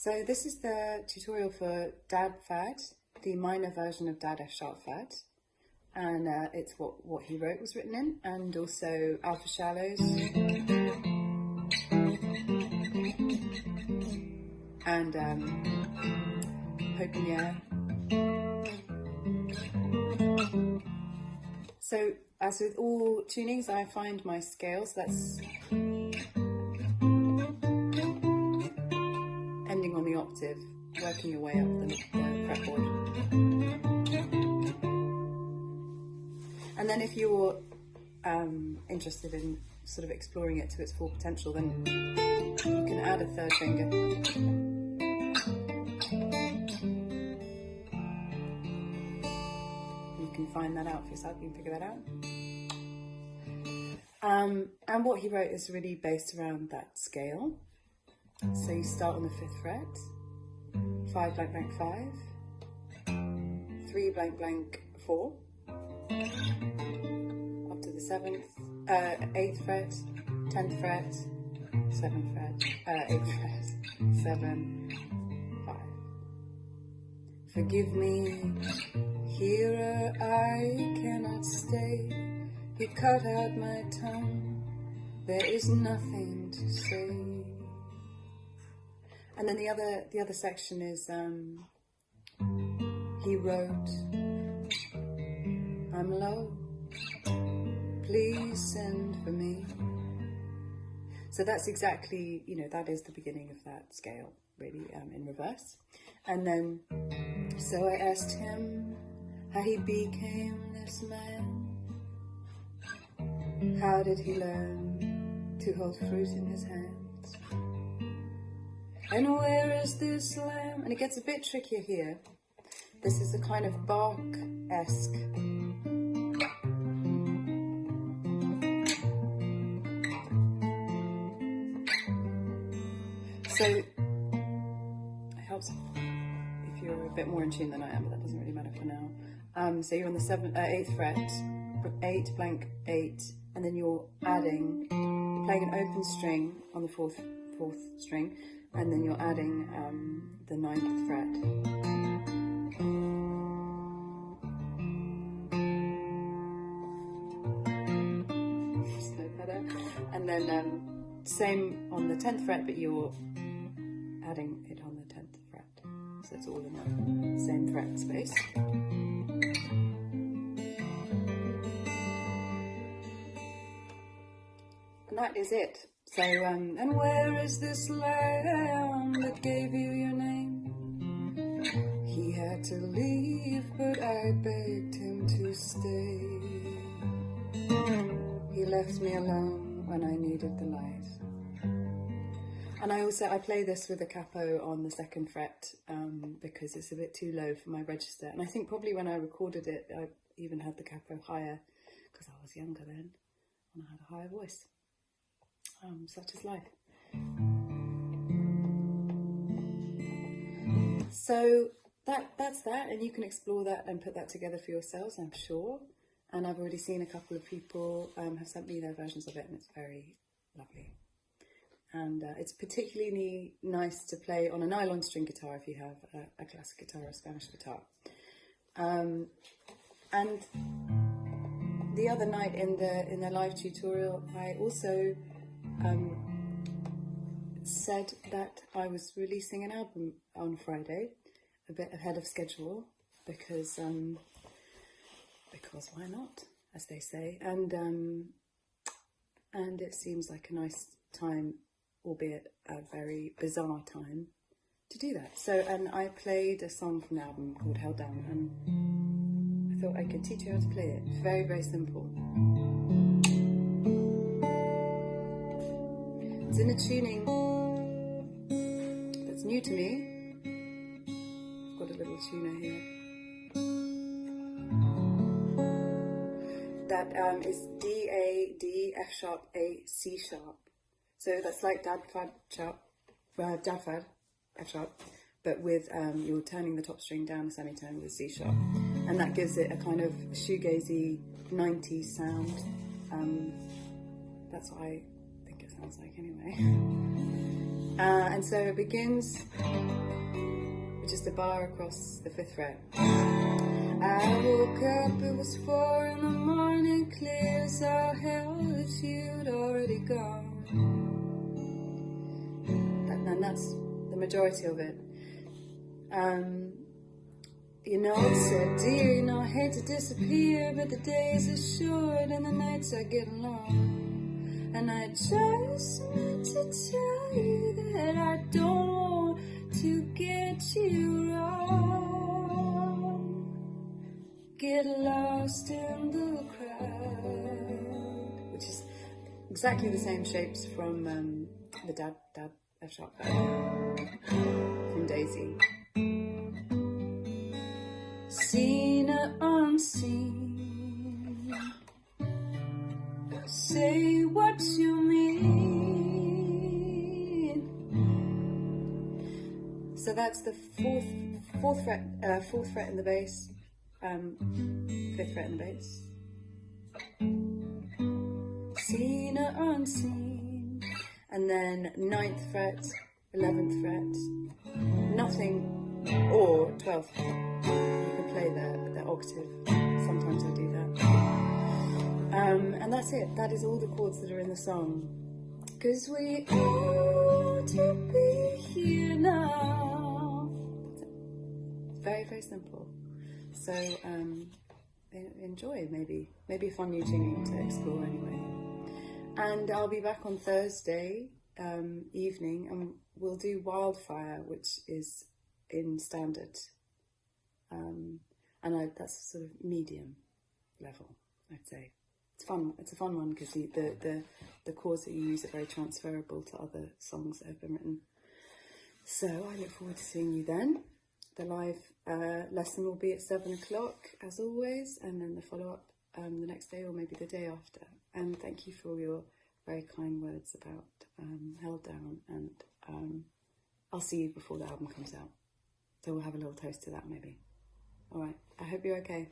So this is the tutorial for DADFAD, the minor version of DADF sharp fad, and it's what he wrote was written in, and also alpha shallows, and hope in the air. So as with all tunings, I find my scales, that's ending on the octave, working your way up the fretboard. And then if you're interested in sort of exploring it to its full potential, then you can add a third finger. You can find that out for yourself, you can figure that out. And what he wrote is really based around that scale. So you start on the 5th fret, 5 blank blank 5, 3 blank blank 4, up to the 7th, 8th fret, 10th fret, 7th fret, 8th fret, 7, 5. Forgive me, here I cannot stay. You cut out my tongue, there is nothing to say. And then the other section is he wrote, I'm low, please send for me. So that's exactly, that is the beginning of that scale, really, in reverse. And then, so I asked him how he became this man. How did he learn to hold fruit in his hands? And where is this lamb? And it gets a bit trickier here. This is a kind of Bach-esque. So it helps if you're a bit more in tune than I am, but that doesn't really matter for now. So you're on the 8th fret, 8 blank 8, and then you're adding, you're playing an open string on the fourth string, and then you're adding the 9th fret. So better. And then same on the 10th fret, but you're adding it on the 10th fret. So it's all in the same fret space. And that is it. So, and where is this lamb that gave you your name? He had to leave, but I begged him to stay. He left me alone when I needed the light. And I play this with a capo on the 2nd fret because it's a bit too low for my register. And I think probably when I recorded it, I even had the capo higher because I was younger then and I had a higher voice. Such is life. So that's that, and you can explore that and put that together for yourselves, I'm sure. And I've already seen a couple of people have sent me their versions of it, and it's very lovely. And it's particularly nice to play on a nylon string guitar if you have a classic guitar or a Spanish guitar. And the other night in the live tutorial, I also said that I was releasing an album on Friday, a bit ahead of schedule, because why not, as they say, and it seems like a nice time, albeit a very bizarre time, to do that. So, and I played a song from the album called Held Down, and I thought I could teach you how to play it. It's very, very simple. It's in a tuning that's new to me. I've got a little tuner here. That is D, A, D, F sharp, A, C sharp. So that's like DADFAD sharp, DADFAD, F sharp, but with you're turning the top string down a semitone with C sharp. And that gives it a kind of shoegazy 90s sound. That's what I think it sounds like anyway. And so it begins which is the bar across the 5th fret. I woke up, it was 4 in the morning, clear as all hell if you'd already gone. And that's the majority of it. You know, it's so dear, you know, I hate to disappear, but the days are short and the nights are getting long. And I just meant to tell you that I don't want to get you wrong. Get lost in the crowd, which is exactly the same shapes from the DADFAD from Daisy. Seen or unseen, say what you mean. So that's the fourth fret in the bass, 5th fret in the bass. Seen or unseen, and then 9th fret, 11th fret, nothing, or 12th fret. You can play the octave. Sometimes I do that. And that's it. That is all the chords that are in the song. 'Cause we ought to be here now. That's it. Very, very simple. So enjoy, maybe a fun new tune to explore anyway. And I'll be back on Thursday evening, and we'll do Wildfire, which is in standard. And that's sort of medium level, I'd say. It's fun. It's a fun one because the chords that you use are very transferable to other songs that have been written. So I look forward to seeing you then. The live lesson will be at 7 o'clock as always, and then the follow-up the next day or maybe the day after. And thank you for all your very kind words about Held Down, and I'll see you before the album comes out. So we'll have a little toast to that maybe. All right, I hope you're okay.